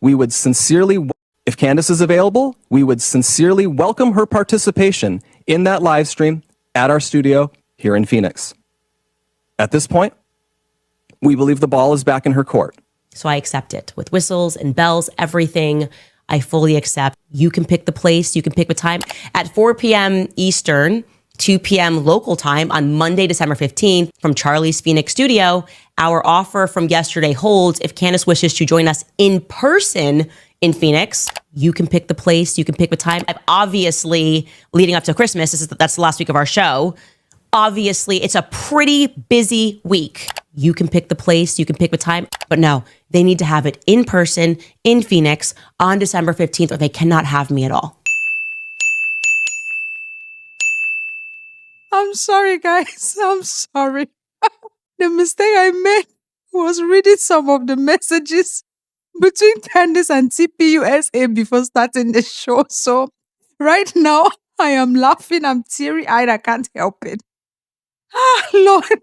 we would sincerely, if Candace is available, we would sincerely welcome her participation in that live stream at our studio here in Phoenix. At this point, we believe the ball is back in her court. So I accept it with whistles and bells, everything. I fully accept. You can pick the place, you can pick the time. At 4 p.m. Eastern, 2 p.m. local time on Monday, December 15th from Charlie's Phoenix studio, our offer from yesterday holds. If Candace wishes to join us in person in Phoenix, you can pick the place, you can pick the time. Obviously, leading up to Christmas, that's the last week of our show. Obviously, it's a pretty busy week. You can pick the place, you can pick the time, but no, they need to have it in person in Phoenix on December 15th, or they cannot have me at all. I'm sorry, guys. I'm sorry. The mistake I made was reading some of the messages between Candace and TPUSA before starting the show. So right now, I am laughing. I'm teary-eyed. I can't help it. Lord.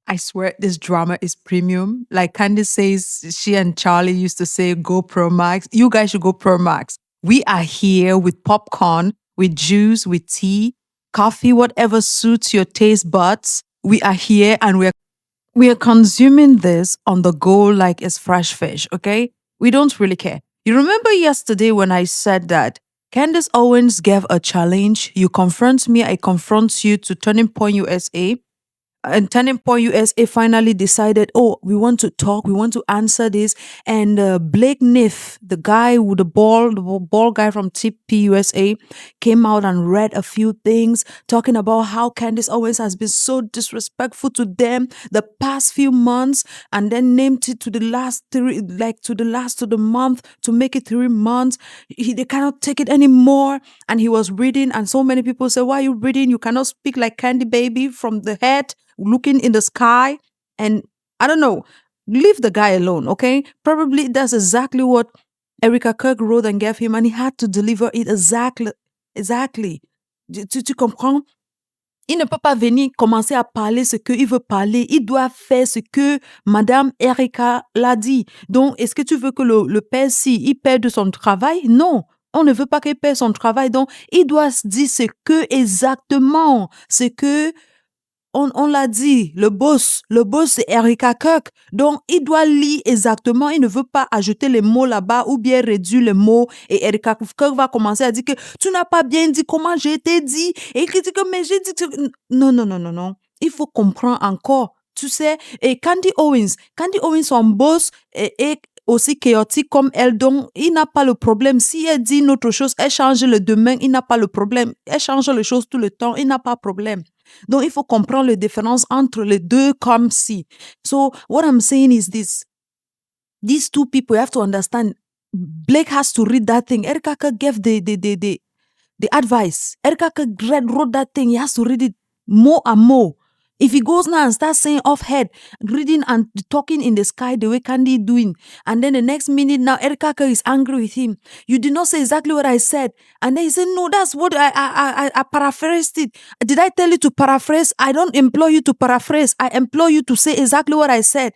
I swear this drama is premium. Like Candace says, she and Charlie used to say, go Pro Max. You guys should go Pro Max. We are here with popcorn, with juice, with tea, coffee, whatever suits your taste buds. We are here and we are consuming this on the go like it's fresh fish, okay? We don't really care. You remember yesterday when I said that Candace Owens gave a challenge. You confront me, I confront you to Turning Point USA. And Turning Point USA finally decided, oh, we want to talk, we want to answer this. And Blake Neff, the guy with the ball guy from TPUSA, came out and read a few things, talking about how Candace Owens has been so disrespectful to them the past few months, and then named it to the last to the month to make it 3 months. They cannot take it anymore. And he was reading, and so many people say, why are you reading? You cannot speak like Candy Baby from the head, looking in the sky. And I don't know, leave the guy alone, okay? Probably that's exactly what Erika Kirk wrote and gave him, and he had to deliver it exactly. Tu comprends? Il ne peut pas venir commencer à parler ce qu'il veut parler. Il doit faire ce que Madame Erika l'a dit. Donc, est-ce que tu veux que le père, il perde son travail? Non. On ne veut pas qu'il perde son travail. Donc, il doit se dire ce que on l'a dit, le boss c'est Erika Kirk. Donc, il doit lire exactement, il ne veut pas ajouter les mots là-bas ou bien réduire les mots. Et Erika Kirk va commencer à dire que tu n'as pas bien dit comment j'ai été dit. Et il critique que mais j'ai dit que... Non. Il faut comprendre encore. Tu sais, et Candy Owens, son boss est aussi chaotique comme elle, donc il n'a pas le problème. Si elle dit une autre chose, elle change le demain, il n'a pas le problème. Elle change les choses tout le temps, il n'a pas de problème. Donc, il faut comprendre la différence entre les deux comme si. So, what I'm saying is this. These two people, you have to understand, Blake has to read that thing. Erika Kirk gave the advice. Erika Kirk wrote that thing. He has to read it more and more. If he goes now and starts saying off head, reading and talking in the sky the way Candy doing, and then the next minute now Erika Kirk is angry with him. You did not say exactly what I said. And then he said, no, that's what I paraphrased it. Did I tell you to paraphrase? I don't employ you to paraphrase. I employ you to say exactly what I said.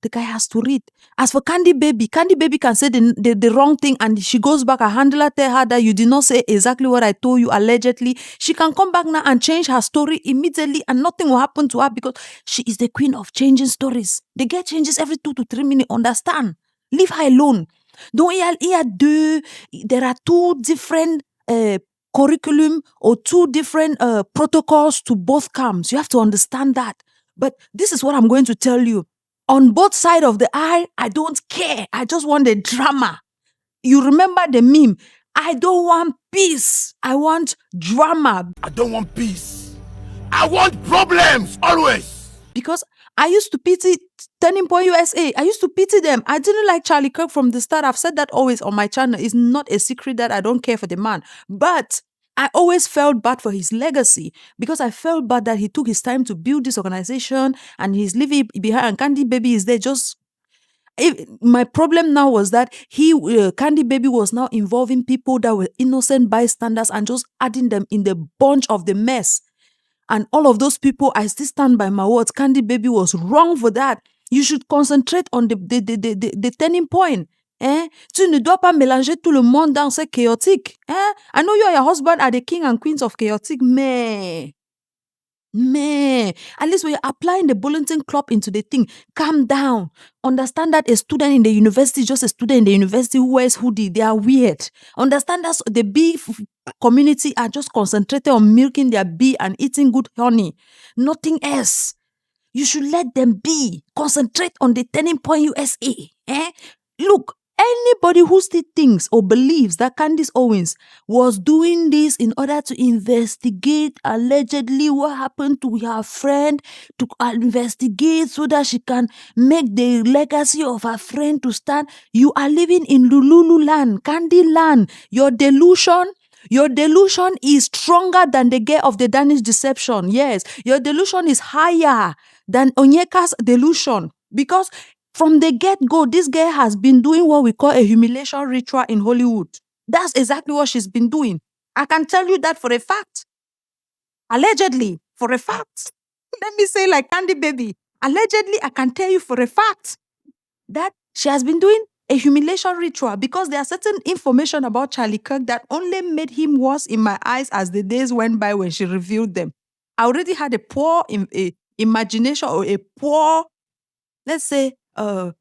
The guy has to read. As for Candy Baby can say the wrong thing and she goes back. Her handler tell her that you did not say exactly what I told you allegedly. She can come back now and change her story immediately and nothing will happen to her because she is the queen of changing stories. They get changes every 2 to 3 minutes. Understand? Leave her alone. Donc, there are 2 different curriculum or 2 different protocols to both camps. You have to understand that. But this is what I'm going to tell you. On both sides of the aisle, I don't care. I just want the drama. You remember the meme? I don't want peace. I want drama. I don't want peace. I want problems, always. Because I used to pity Turning Point USA. I used to pity them. I didn't like Charlie Kirk from the start. I've said that always on my channel. It's not a secret that I don't care for the man. But I always felt bad for his legacy because I felt bad that he took his time to build this organization and he's leaving behind. And Candy Baby is there my problem now was that Candy Baby was now involving people that were innocent bystanders and just adding them in the bunch of the mess. And all of those people, I still stand by my words. Candy Baby was wrong for that. You should concentrate on the turning point. Hein? Tu ne dois pas mélanger tout le monde dans ce chaotique. Hein? I know you and your husband are the king and queens of chaotic, mais at least when you're applying the Bulletin Club into the thing, calm down. Understand that a student in the university is just a student in the university who wears hoodie. They are weird. Understand that the bee community are just concentrated on milking their bee and eating good honey. Nothing else. You should let them be. Concentrate on the turning point USA. Look, anybody who still thinks or believes that Candace Owens was doing this in order to investigate allegedly what happened to her friend, to investigate so that she can make the legacy of her friend to stand, you are living in Lululu land, Candy land. Your delusion is stronger than the gear of the Danish deception. Yes, your delusion is higher than Onyeka's delusion, because from the get-go, this girl has been doing what we call a humiliation ritual in Hollywood. That's exactly what she's been doing. I can tell you that for a fact. Allegedly, for a fact. Let me say like Candy Baby. Allegedly, I can tell you for a fact that she has been doing a humiliation ritual, because there are certain information about Charlie Kirk that only made him worse in my eyes as the days went by when she revealed them. I already had a poor imagination, or a poor, let's say,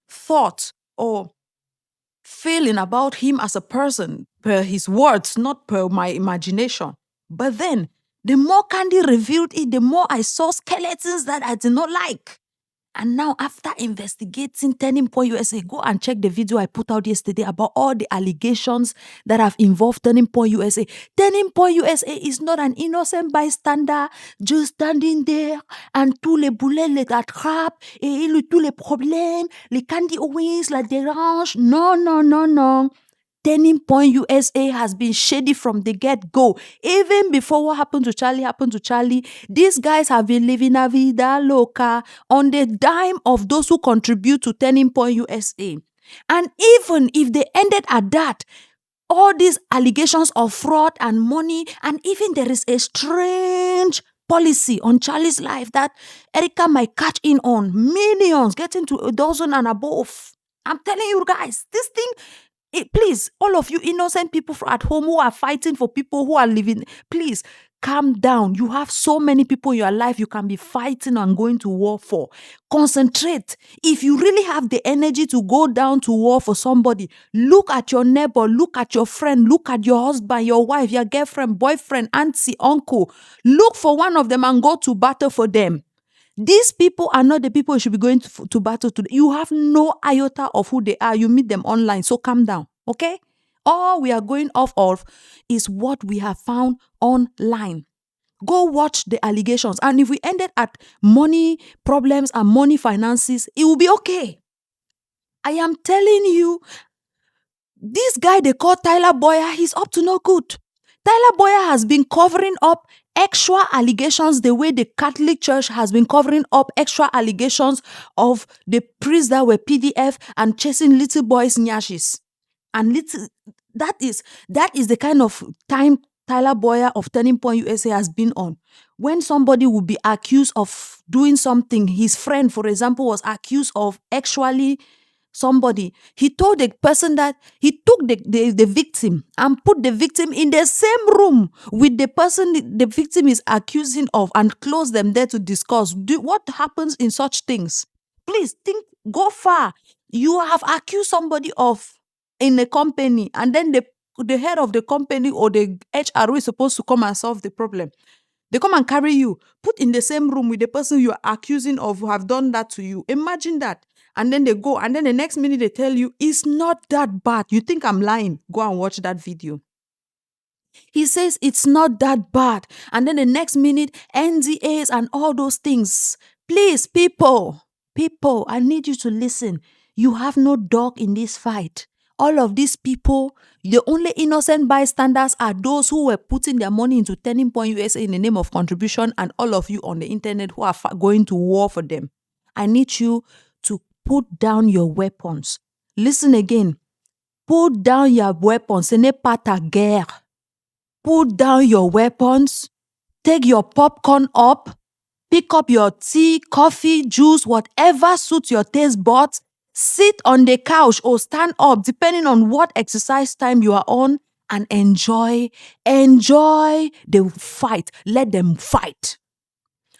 thought or feeling about him as a person per his words, not per my imagination. But then, the more Candy revealed it, the more I saw skeletons that I did not like. And now, after investigating Turning Point USA, go and check the video I put out yesterday about all the allegations that have involved Turning Point USA. Turning Point USA is not an innocent bystander just standing there and tous les boulets les attrapent et tous les problèmes, les Candy Owens la dérange. No. Turning Point USA has been shady from the get-go. Even before what happened to Charlie, these guys have been living a vida loca on the dime of those who contribute to Turning Point USA. And even if they ended at that, all these allegations of fraud and money, and even there is a strange policy on Charlie's life that Erika might catch in on, millions, getting to 1,000 and above. I'm telling you guys, this thing, please, all of you innocent people at home who are fighting for people who are living, please calm down. You have so many people in your life you can be fighting and going to war for. Concentrate. If you really have the energy to go down to war for somebody, look at your neighbor, look at your friend, look at your husband, your wife, your girlfriend, boyfriend, auntie, uncle. Look for one of them and go to battle for them. These people are not the people you should be going to battle to. You have no iota of who they are. You meet them online. So calm down, okay? All we are going off of is what we have found online. Go watch the allegations. And if we ended at money problems and money finances, it will be okay. I am telling you, this guy they call Tyler Bowyer, he's up to no good. Tyler Bowyer has been covering up extra allegations the way the Catholic Church has been covering up extra allegations of the priests that were PDF and chasing little boys' nyashis. And that is the kind of time Tyler Bowyer of Turning Point USA has been on. When somebody would be accused of doing something, his friend, for example, was accused of actually somebody, he told the person that he took the victim and put the victim in the same room with the person the victim is accusing of and closed them there to discuss what happens in such things. Please go far. You have accused somebody of in a company, and then the head of the company or the HR is supposed to come and solve the problem. They come and carry you, put in the same room with the person you are accusing of who have done that to you. Imagine that. And then they go, and then the next minute they tell you, it's not that bad. You think I'm lying? Go and watch that video. He says it's not that bad. And then the next minute, NDAs and all those things. Please, people, I need you to listen. You have no dog in this fight. All of these people, the only innocent bystanders are those who were putting their money into Turning Point USA in the name of contribution, and all of you on the internet who are going to war for them. I need you to put down your weapons. Listen again. Put down your weapons. Ce n'est pas ta guerre. Put down your weapons. Take your popcorn up. Pick up your tea, coffee, juice, whatever suits your taste buds. Sit on the couch or stand up, depending on what exercise time you are on, and enjoy the fight. Let them fight.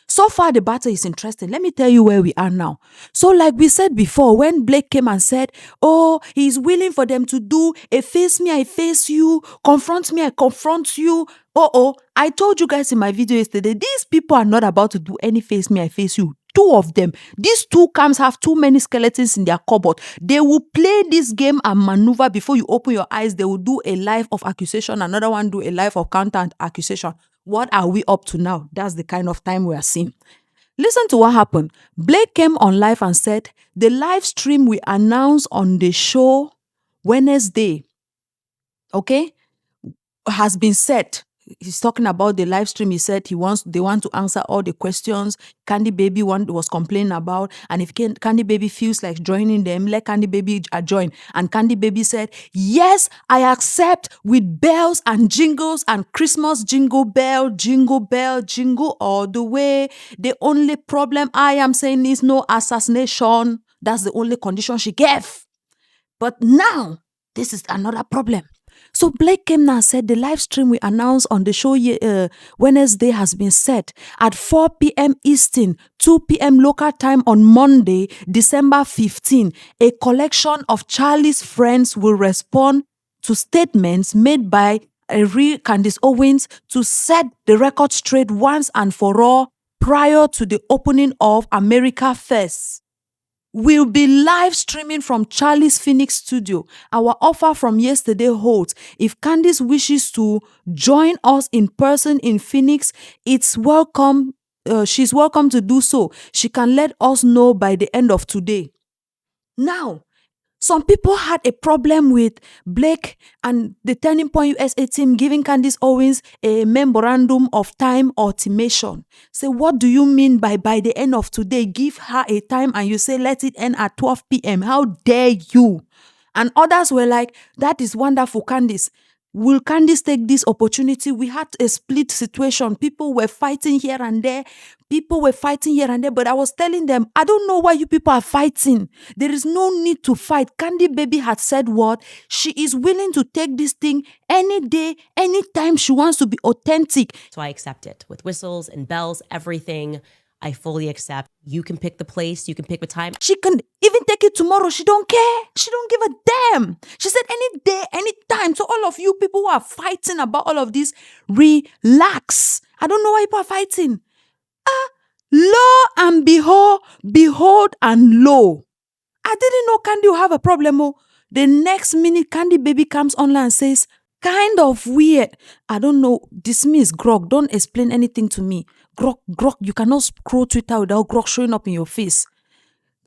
So far, the battle is interesting. Let me tell you where we are now. So like we said before, when Blake came and said, oh, he's willing for them to do a face me, I face you, confront me, I confront you. I told you guys in my video yesterday, these people are not about to do any face me, I face you. Two of them. These two camps have too many skeletons in their cupboard. They will play this game and maneuver before you open your eyes. They will do a live of accusation, another one do a live of counter accusation. What are we up to now? That's the kind of time we are seeing. Listen to what happened. Blake came on live and said, the live stream we announced on the show Wednesday, okay, has been set. He's talking about the live stream. He said they want to answer all the questions Candy Baby was complaining about. And if Candy Baby feels like joining them, let Candy Baby join. And Candy Baby said, yes, I accept, with bells and jingles and Christmas jingle bell, jingle all the way. The only problem I am saying is no assassination. That's the only condition she gave. But now, this is another problem. So Blake came now and said the live stream we announced on the show Wednesday has been set at 4 p.m. Eastern, 2 p.m. local time on Monday, December 15. A collection of Charlie's friends will respond to statements made by Candace Owens to set the record straight once and for all prior to the opening of America First. We'll be live streaming from Charlie's Phoenix studio. Our offer from yesterday holds. If Candace wishes to join us in person in Phoenix, it's welcome. She's welcome to do so. She can let us know by the end of today. Now, some people had a problem with Blake and the Turning Point USA team giving Candace Owens a memorandum of time ultimatum. Say, what do you mean by the end of today? Give her a time and you say, let it end at 12 p.m. How dare you? And others were like, that is wonderful, Candace. Will Candace take this opportunity? We had a split situation. People were fighting here and there. But I was telling them, I don't know why you people are fighting. There is no need to fight. Candy Baby had said what? She is willing to take this thing any day, anytime she wants to be authentic. So I accept it with whistles and bells, everything. I fully accept. You can pick the place, you can pick the time. She can even take it tomorrow. She don't care. She don't give a damn. She said any day, any time. So all of you people who are fighting about all of this, relax. I don't know why people are fighting. Lo and behold and lo. I didn't know Candy will have a problem. Oh. The next minute, Candy Baby comes online and says, kind of weird. I don't know. Dismiss, Grok. Don't explain anything to me. Grok, you cannot scroll Twitter without Grok showing up in your face.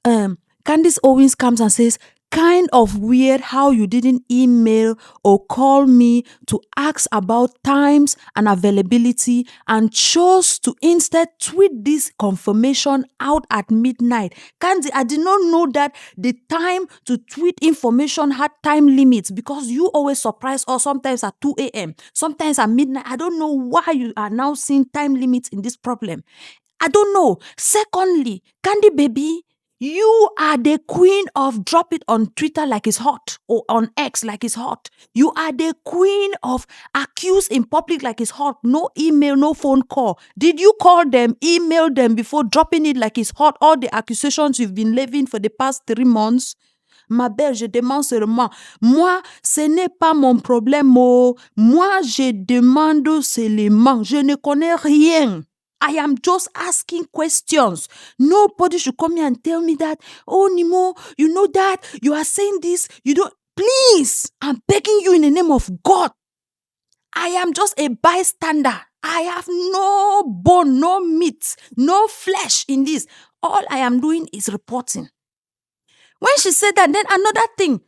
Candace Owens comes and says, kind of weird how you didn't email or call me to ask about times and availability and chose to instead tweet this confirmation out at midnight. Candy, I did not know that the time to tweet information had time limits because you always surprise us sometimes at 2 a.m., sometimes at midnight. I don't know why you are now seeing time limits in this problem. I don't know. Secondly, Candy Baby, you are the queen of drop it on Twitter like it's hot or on X like it's hot. You are the queen of accuse in public like it's hot. No email, no phone call. Did you call them, email them before dropping it like it's hot? All the accusations you've been levying for the past 3 months? Ma belle, je demande seulement. Moi, ce n'est pas mon problème. Oh. Moi, je demande seulement. Je ne connais rien. I am just asking questions. Nobody should come here and tell me that, oh, Nimo, you know that, you are saying this, you don't. Please, I'm begging you in the name of God. I am just a bystander. I have no bone, no meat, no flesh in this. All I am doing is reporting. When she said that, then another thing.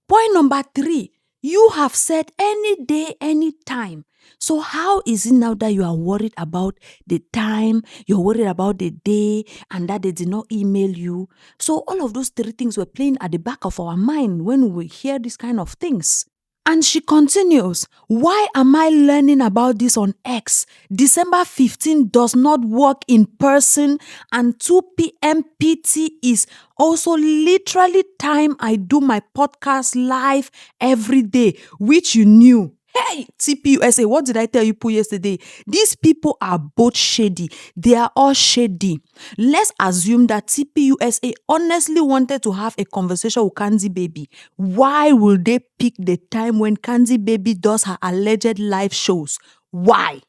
Point number 3, you have said any day, any time. So how is it now that you are worried about the time, you're worried about the day, and that they did not email you? So all of those 3 things were playing at the back of our mind when we hear these kind of things. And she continues, why am I learning about this on X? December 15 does not work in person, and 2 p.m. PT is also literally time I do my podcast live every day, which you knew. Hey, TPUSA, what did I tell you yesterday? These people are both shady. They are all shady. Let's assume that TPUSA honestly wanted to have a conversation with Candy Baby. Why will they pick the time when Candy Baby does her alleged live shows? Why?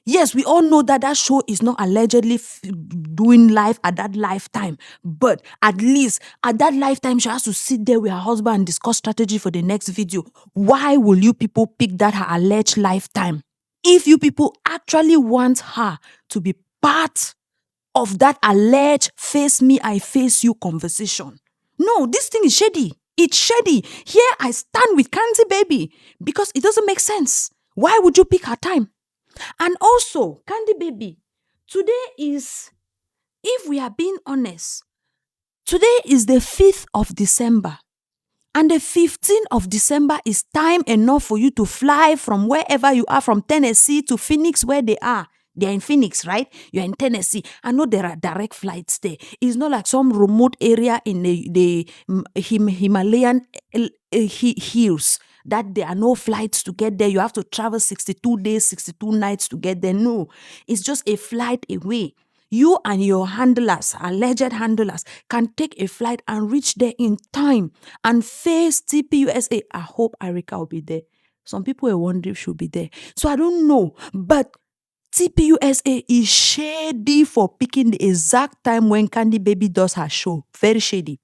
Yes, we all know that that show is not allegedly doing live at that lifetime. But at least at that lifetime, she has to sit there with her husband and discuss strategy for the next video. Why will you people pick that her alleged lifetime? If you people actually want her to be part of that alleged face me, I face you conversation. No, this thing is shady. It's shady. Here I stand with Candy Baby because it doesn't make sense. Why would you pick her time? And also, Candy Baby, today is, if we are being honest, today is the 5th of December. And the 15th of December is time enough for you to fly from wherever you are, from Tennessee to Phoenix, where they are. They're in Phoenix, right? You're in Tennessee. I know there are direct flights there. It's not like some remote area in the Himalayan hills that there are no flights to get there. You have to travel 62 days, 62 nights to get there. No, it's just a flight away. You and your handlers, alleged handlers, can take a flight and reach there in time and face TPUSA. I hope Erika will be there. Some people were wondering if she'll be there. So I don't know. But TPUSA is shady for picking the exact time when Candy Baby does her show. Very shady.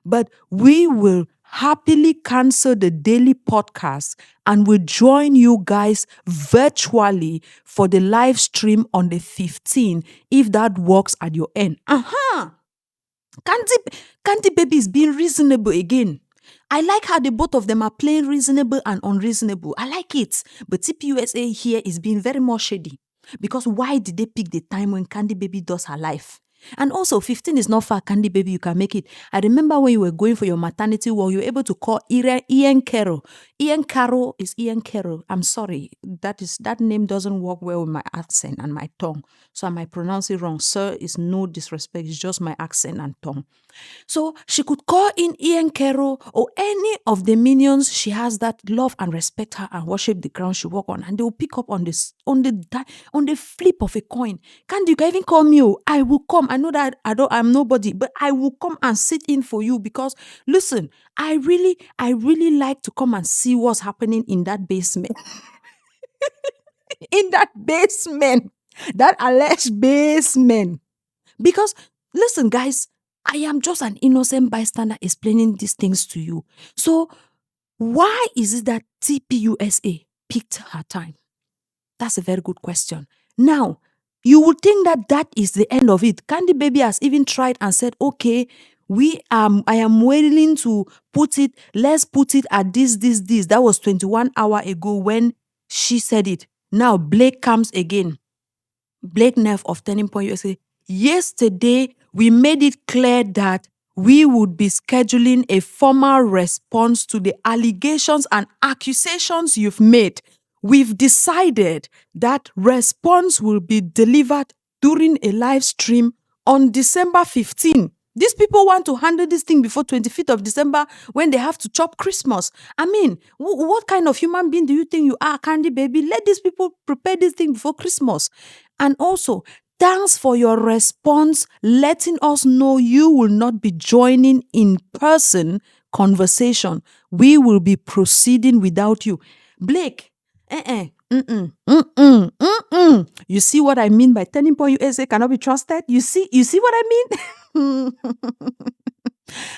But we will happily cancel the daily podcast and will join you guys virtually for the live stream on the 15th, if that works at your end. Candy Baby is being reasonable again. I like how the both of them are playing reasonable and unreasonable. I like it. But TPUSA here is being very more shady. Because why did they pick the time when Candy Baby does her life? And also, 15 is not far, Candy Baby, you can make it. I remember when you were going for your maternity walk, you were able to call Ian Carroll. Ian Carroll is Ian Carroll. I'm sorry, that name doesn't work well with my accent and my tongue. So I might pronounce it wrong. Sir, is no disrespect, it's just my accent and tongue. So she could call in Ian Carroll or any of the minions she has that love and respect her and worship the ground she walk on, and they will pick up on this on the flip of a coin. Candy, you can even call me. I will come. I know that I'm nobody, but I will come and sit in for you because listen, I really like to come and see what's happening in that basement. In that basement, that alleged basement. Because listen, guys, I am just an innocent bystander explaining these things to you. So why is it that TPUSA picked her time? That's a very good question. Now, you would think that is the end of it. Candy Baby has even tried and said, okay, I am willing to let's put it at this. That was 21 hours ago when she said it. Now, Blake comes again. Blake Neff of Turning Point USA. Yesterday, we made it clear that we would be scheduling a formal response to the allegations and accusations you've made. We've decided that response will be delivered during a live stream on December 15. These people want to handle this thing before 25th of December when they have to chop Christmas. I mean, what kind of human being do you think you are, Candy Baby? Let these people prepare this thing before Christmas. And also, thanks for your response, letting us know you will not be joining in person conversation. We will be proceeding without you. Blake, You see what I mean by Turning Point USA cannot be trusted? You see what I mean?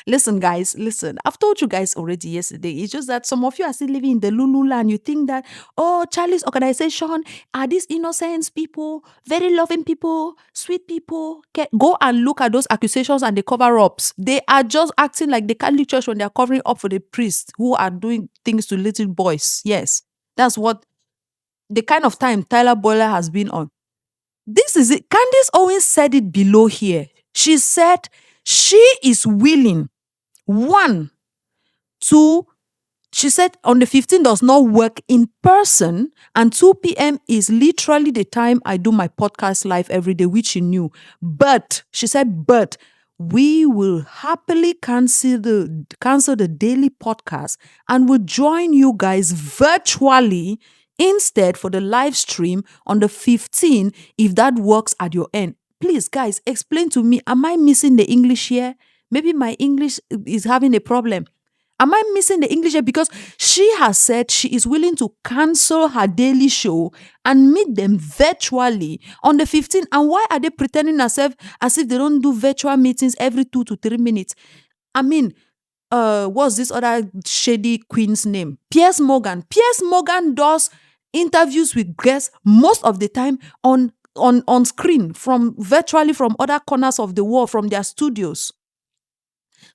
Listen, guys, I've told you guys already yesterday. It's just that some of you are still living in the Lulu land. You think that, oh, Charlie's organization are these innocent people, very loving people, sweet people. Go and look at those accusations and the cover-ups. They are just acting like the Catholic Church when they are covering up for the priests who are doing things to little boys. Yes, that's what the kind of time Tyler Bowyer has been on. This is it. Candace Owens said it below here. She said she is willing, one, to She said on the 15th does not work in person, and 2 p.m. is literally the time I do my podcast live every day, which she knew. But she said, but we will happily cancel the daily podcast and will join you guys virtually instead for the live stream on the 15th if that works at your end. Please, guys, explain to me, am I missing the English here? Maybe my English is having a problem. Am I missing the English here? Because she has said she is willing to cancel her daily show and meet them virtually on the 15th. And why are they pretending as if they don't do virtual meetings every 2 to 3 minutes? I mean, what's this other shady queen's name? Piers Morgan. Piers Morgan does interviews with guests most of the time on screen, from virtually from other corners of the world, from their studios.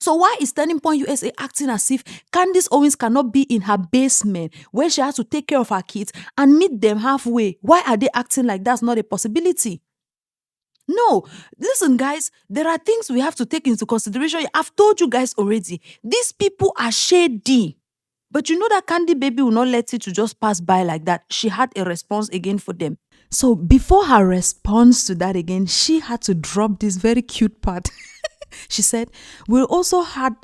So why is Turning Point USA acting as if Candace Owens cannot be in her basement where she has to take care of her kids and meet them halfway? Why are they acting like that's not a possibility? No, listen, guys, there are things we have to take into consideration. I've told you guys already, these people are shady. But you know that Candy Baby will not let it to just pass by like that. She had a response again for them. So before her response to that again, she had to drop this very cute part. She said, we'll also add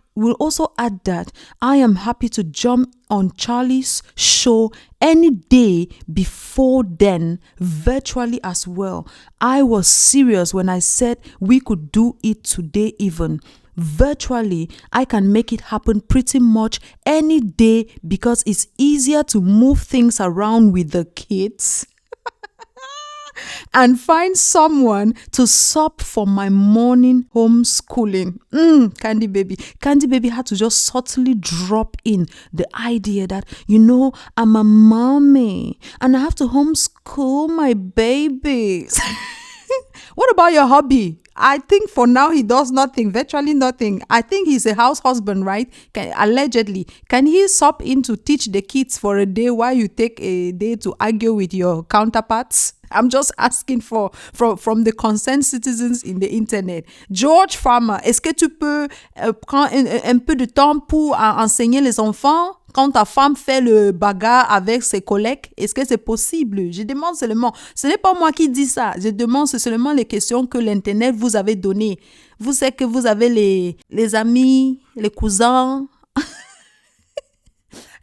that I am happy to jump on Charlie's show any day before then, virtually as well. I was serious when I said we could do it today even. Virtually, I can make it happen pretty much any day because it's easier to move things around with the kids and find someone to sub for my morning homeschooling. Candy Baby had to just subtly drop in the idea that, I'm a mommy and I have to homeschool my babies. What about your hobby? I think for now he does nothing, virtually nothing. I think he's a house husband, right? Allegedly. Can he sub in to teach the kids for a day while you take a day to argue with your counterparts? I'm just asking from the concerned citizens in the internet. George Farmer, est-ce que tu peux prendre un peu de temps pour enseigner les enfants quand ta femme fait le bagarre avec ses collègues? Est-ce que c'est possible? Je demande seulement. Ce n'est pas moi qui dis ça. Je demande seulement les questions que l'internet vous avait données. Vous savez que vous avez les amis, les cousins.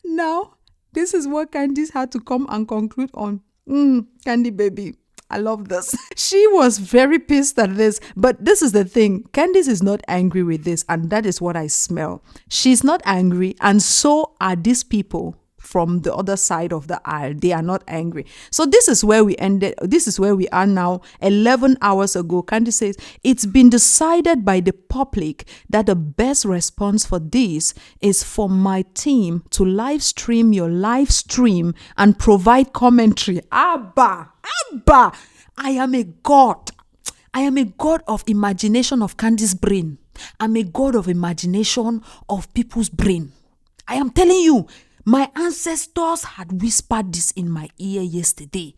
Now, this is what Candice had to come and conclude on. Candy Baby, I love this. She was very pissed at this, but this is the thing. Candice is not angry with this, and that is what I smell. She's not angry, and so are these people from the other side of the aisle. They are not angry. So this is where we ended. This is where we are now. 11 hours ago, Candice says, it's been decided by the public that the best response for this is for my team to live stream your live stream and provide commentary. Abba, I am a god. I am a god of imagination of Candice's brain. I'm a god of imagination of people's brain. I am telling you, my ancestors had whispered this in my ear yesterday.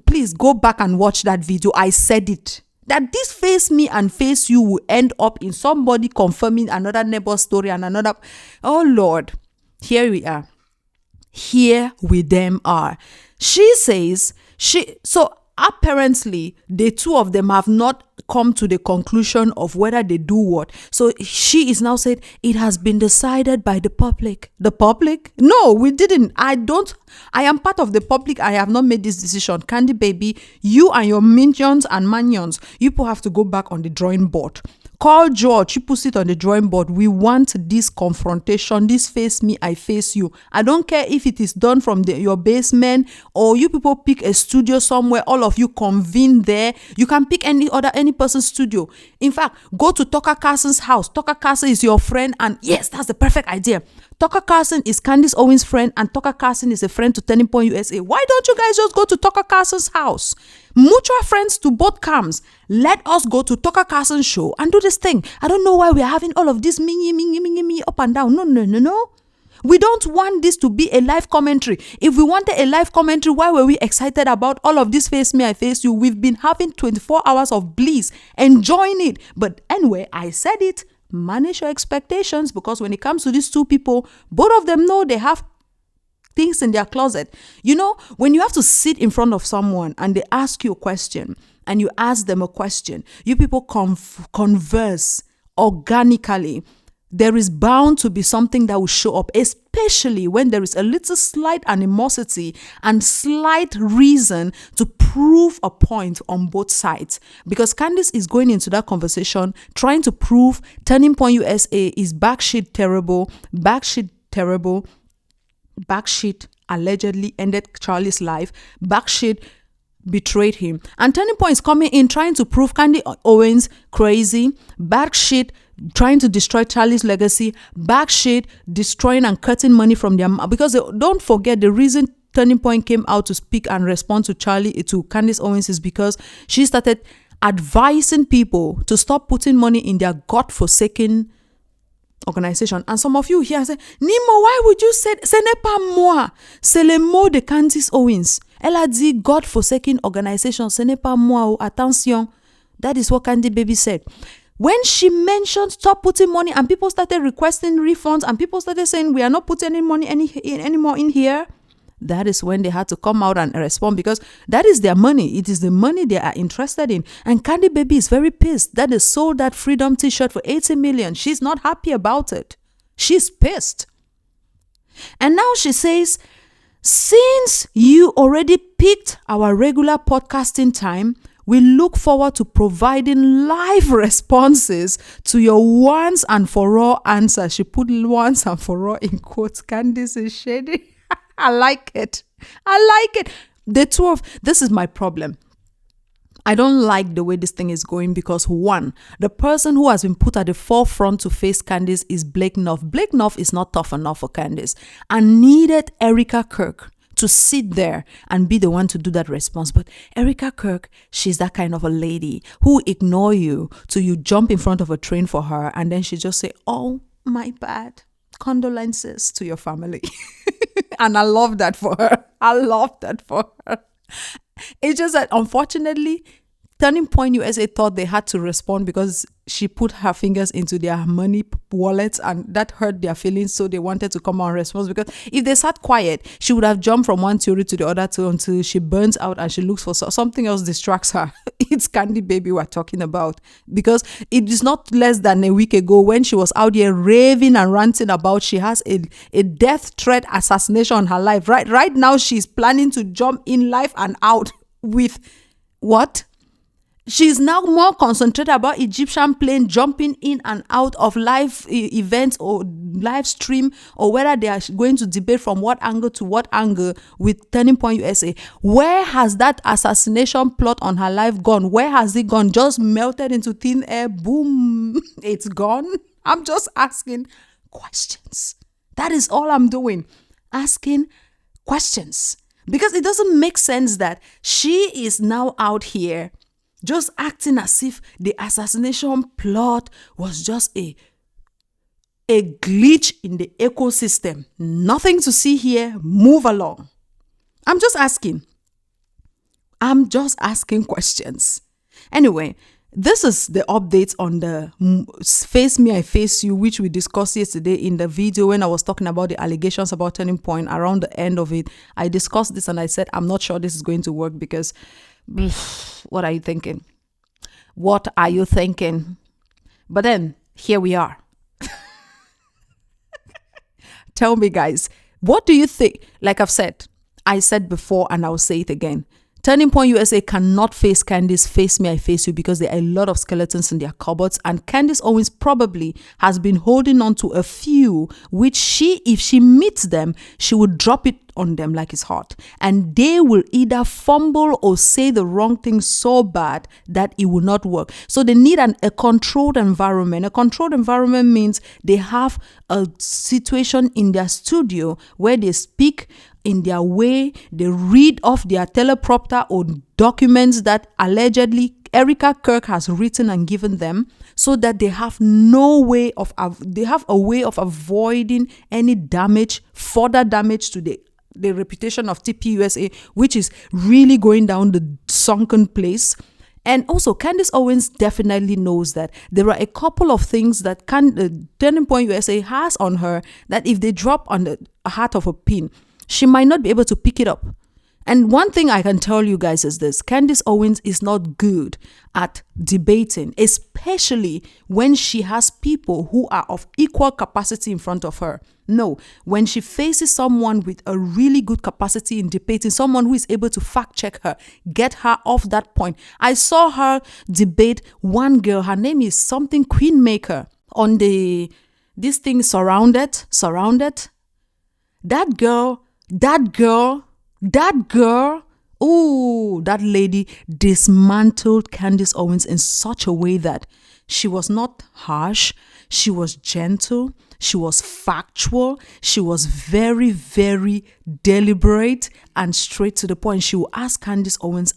Please go back and watch that video. I said it. That this face me and face you will end up in somebody confirming another neighbor story and another. Oh Lord, here we are. Here we them are. She says, so apparently the two of them have not come to the conclusion of whether they do what. So she is now said, it has been decided by the public. The public? No, we didn't. I am part of the public. I have not made this decision. Candy Baby, you and your minions and manions, you people have to go back on the drawing board. Call George, you put it on the drawing board. We want this confrontation, this face me, I face you. I don't care if it is done from your basement or you people pick a studio somewhere, all of you convene there. You can pick any person's studio. In fact, go to Tucker Carlson's house. Tucker Carlson is your friend, and yes, that's the perfect idea. Tucker Carlson is Candace Owens' friend, and Tucker Carlson is a friend to Turning Point USA. Why don't you guys just go to Tucker Carlson's house? Mutual friends to both camps. Let us go to Tucker Carlson's show and do this thing. I don't know why we are having all of this me up and down. No. We don't want this to be a live commentary. If we wanted a live commentary, why were we excited about all of this face me, I face you? We've been having 24 hours of bliss, enjoying it. But anyway, I said it. manage your expectations, because when it comes to these two people, both of them know they have things in their closet. You know, when you have to sit in front of someone and they ask you a question and you ask them a question, you people converse organically. There is bound to be something that will show up, especially when there is a little slight animosity and slight reason to prove a point on both sides. Because Candace is going into that conversation trying to prove Turning Point USA is backshit terrible, backshit allegedly ended Charlie's life, backshit betrayed him. And Turning Point is coming in trying to prove Candace Owens crazy, backshit trying to destroy Charlie's legacy, backshit destroying and cutting money from their mouth. Because don't forget, the reason Turning Point came out to speak and respond to Candace Owens is because she started advising people to stop putting money in their godforsaken organization. And some of you here say, Nimo, why would you say, ce n'est pas moi, c'est le mot de Candace Owens. Elle a dit God-forsaken organization, ce n'est pas moi, oh, attention. That is what Candy Baby said. When she mentioned stop putting money and people started requesting refunds and people started saying we are not putting any money anymore in here, that is when they had to come out and respond, because that is their money. It is the money they are interested in. And Candy Baby is very pissed that they sold that Freedom t-shirt for 80 million. She's not happy about it. She's pissed. And now she says, since you already picked our regular podcasting time, we look forward to providing live responses to your once and for all answers. She put once and for all in quotes. Candace is shady. I like it. This is my problem. I don't like the way this thing is going because, one, the person who has been put at the forefront to face Candace is Blake Neff. Blake Neff is not tough enough for Candace and needed Erika Kirk to sit there and be the one to do that response. But Erika Kirk, she's that kind of a lady who ignore you till you jump in front of a train for her and then she just say, oh, my bad. Condolences to your family. And I love that for her. It's just that unfortunately, Turning Point USA thought they had to respond because she put her fingers into their money wallets and that hurt their feelings, so they wanted to come out and respond. Because if they sat quiet, she would have jumped from one theory to the other until she burns out and she looks for something else distracts her. It's Candy Baby we're talking about, because it is not less than a week ago when she was out here raving and ranting about she has a death threat assassination on her life. Right now she's planning to jump in life and out with what? She's now more concentrated about Egyptian plane jumping in and out of live events or live stream, or whether they are going to debate from what angle to what angle with Turning Point USA. Where has that assassination plot on her life gone? Where has it gone? Just melted into thin air. Boom. It's gone. I'm just asking questions. That is all I'm doing. Asking questions. Because it doesn't make sense that she is now out here just acting as if the assassination plot was just a glitch in the ecosystem. Nothing to see here. Move along. I'm just asking questions. Anyway, this is the update on the Face Me, I Face You, which we discussed yesterday in the video when I was talking about the allegations about Turning Point. Around the end of it, I discussed this and I said, I'm not sure this is going to work because what are you thinking? What are you thinking? But then, here we are. Tell me, guys, what do you think? Like I said before and I'll say it again. Turning Point USA cannot face Candace, Face Me, I Face You, because there are a lot of skeletons in their cupboards, and Candace Owens probably has been holding on to a few, which if she meets them, she would drop it on them like it's hot. And they will either fumble or say the wrong thing so bad that it will not work. So they need a controlled environment. A controlled environment means they have a situation in their studio where they speak in their way, they read off their teleprompter or documents that allegedly Erika Kirk has written and given them, so that they have a way of avoiding any further damage to the reputation of TPUSA, which is really going down the sunken place. And also, Candace Owens definitely knows that there are a couple of things that Turning Point USA has on her that if they drop on the heart of a pin, she might not be able to pick it up. And one thing I can tell you guys is this: Candace Owens is not good at debating, especially when she has people who are of equal capacity in front of her. No, when she faces someone with a really good capacity in debating, someone who is able to fact check her, get her off that point. I saw her debate one girl, her name is something Queenmaker, on this thing Surrounded. That girl, that lady dismantled Candace Owens in such a way that she was not harsh, she was gentle, she was factual, she was very, very deliberate and straight to the point. She will ask Candace Owens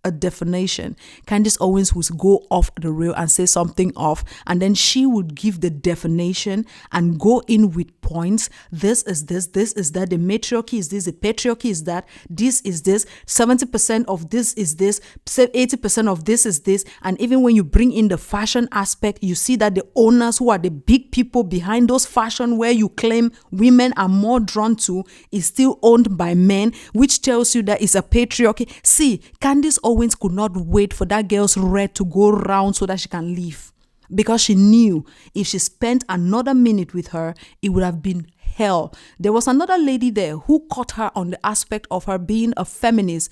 a definition. Candace Owens would go off the rail and say something off, and then she would give the definition and go in with points. This is this is that, the matriarchy is this, the patriarchy is that, this is this, 70% of this is this, 80% of this is this. And even when you bring in the fashion aspect, you see that the owners who are the big people behind those fashion where you claim women are more drawn to is still owned by men, which tells you that it's a patriarchy. See, Candace Owens could not wait for that girl's red to go round so that she can leave, because she knew if she spent another minute with her, it would have been hell. There was another lady there who caught her on the aspect of her being a feminist,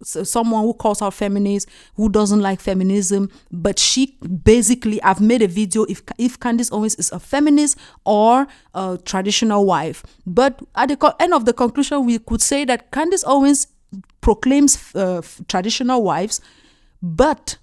someone who calls her feminist, who doesn't like feminism. But she basically, I've made a video if Candace Owens is a feminist or a traditional wife. But at the end of the conclusion, we could say that Candace Owens proclaims traditional wives, but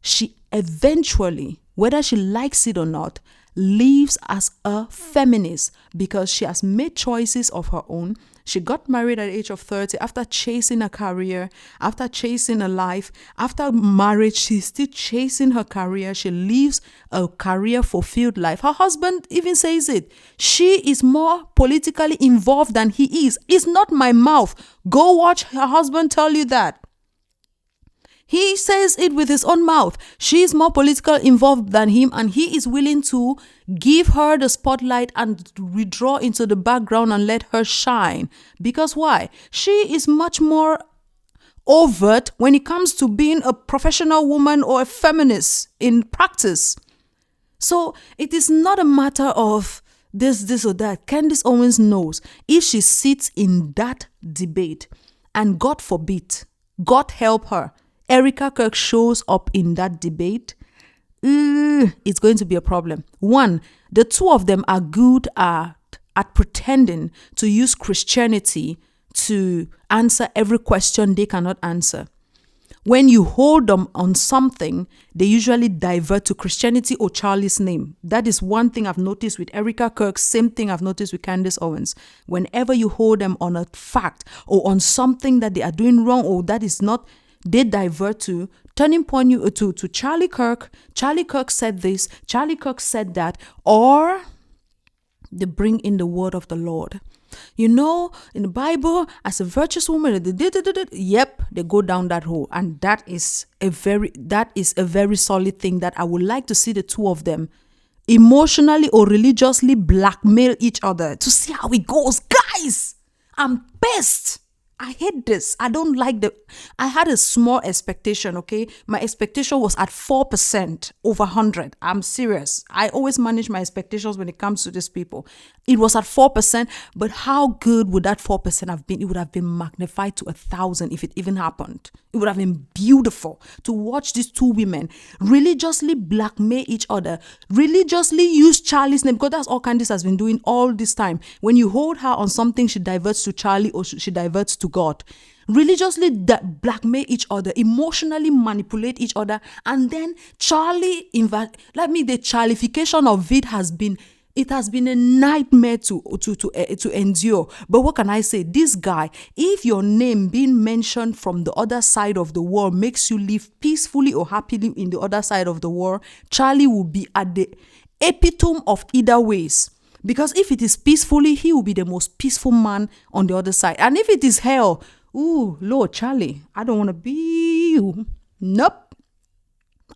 she eventually, whether she likes it or not, lives as a feminist because she has made choices of her own. She got married at the age of 30 after chasing a career, after chasing a life. After marriage, she's still chasing her career. She lives a career-fulfilled life. Her husband even says it. She is more politically involved than he is. It's not my mouth. Go watch her husband tell you that. He says it with his own mouth. She is more politically involved than him, and he is willing to give her the spotlight and withdraw into the background and let her shine. Because why? She is much more overt when it comes to being a professional woman or a feminist in practice. So it is not a matter of this or that. Candace Owens knows if she sits in that debate and God forbid, God help her, Erika Kirk shows up in that debate, it's going to be a problem. One, the two of them are good at pretending to use Christianity to answer every question they cannot answer. When you hold them on something, they usually divert to Christianity or Charlie's name. That is one thing I've noticed with Erika Kirk, same thing I've noticed with Candace Owens. Whenever you hold them on a fact or on something that they are doing wrong or that is not, they divert to Turning Point to Charlie Kirk. Charlie Kirk said this, Charlie Kirk said that, or they bring in the word of the Lord. You know, in the Bible, as a virtuous woman, yep, they go down that hole. And that is a very solid thing that I would like to see the two of them emotionally or religiously blackmail each other to see how it goes. Guys, I'm pissed. I hate this. I don't like I had a small expectation, okay? My expectation was at 4% over 100. I'm serious. I always manage my expectations when it comes to these people. It was at 4%, but how good would that 4% have been? It would have been magnified to 1,000 if it even happened. It would have been beautiful to watch these two women religiously blackmail each other, religiously use Charlie's name, because that's all Candace has been doing all this time. When you hold her on something, she diverts to Charlie or she diverts to God. Religiously blackmail each other, emotionally manipulate each other, and then the Charlification of it has been a nightmare to endure. But what can I say? This guy, if your name being mentioned from the other side of the world makes you live peacefully or happily in the other side of the world, Charlie will be at the epitome of either ways. Because if it is peacefully, he will be the most peaceful man on the other side. And if it is hell, ooh, Lord, Charlie, I don't want to be you. Nope.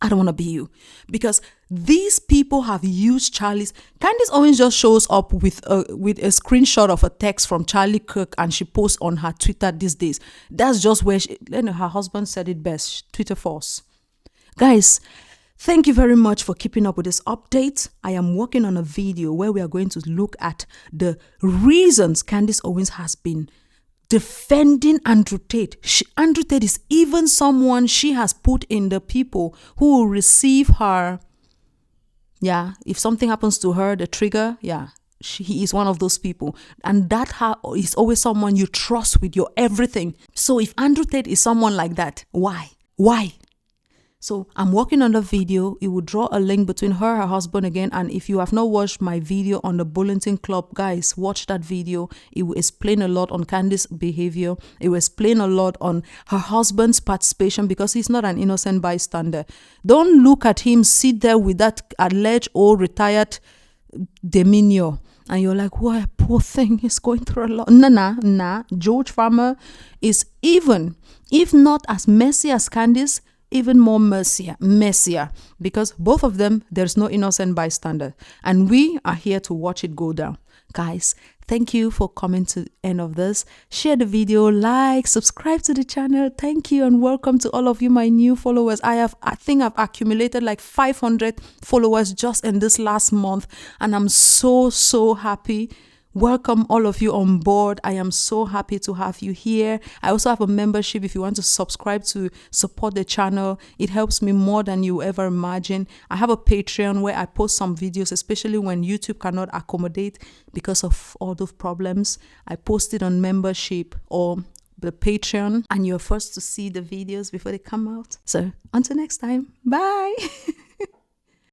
I don't want to be you. Because these people have used Charlie's. Candace Owens just shows up with a screenshot of a text from Charlie Kirk, and she posts on her Twitter these days. That's just where her husband said it best. Twitter force. Guys, thank you very much for keeping up with this update. I am working on a video where we are going to look at the reasons Candace Owens has been defending Andrew Tate. Andrew Tate is even someone she has put in the people who will receive her. Yeah, if something happens to her, the trigger, yeah, he is one of those people. And that is always someone you trust with your everything. So if Andrew Tate is someone like that, why? Why? So I'm working on the video. It will draw a link between her husband again. And if you have not watched my video on the Bulletin Club, guys, watch that video. It will explain a lot on Candace's behavior. It will explain a lot on her husband's participation, because he's not an innocent bystander. Don't look at him sit there with that alleged or retired demeanor. And you're like, what, poor thing, he's going through a lot. Nah. George Farmer is even, if not as messy as Candace, even more messier, because both of them, there's no innocent bystander, and we are here to watch it go down. Guys, thank you for coming to the end of this. Share the video, like, subscribe to the channel. Thank you, and welcome to all of you, my new followers. I think I've accumulated like 500 followers just in this last month, and I'm so happy. Welcome all of you on board. I am so happy to have you here. I also have a membership if you want to subscribe to support the channel. It helps me more than you ever imagine. I have a Patreon where I post some videos, especially when YouTube cannot accommodate because of all those problems. I post it on membership or the Patreon, and you're first to see the videos before they come out. So until next time, bye.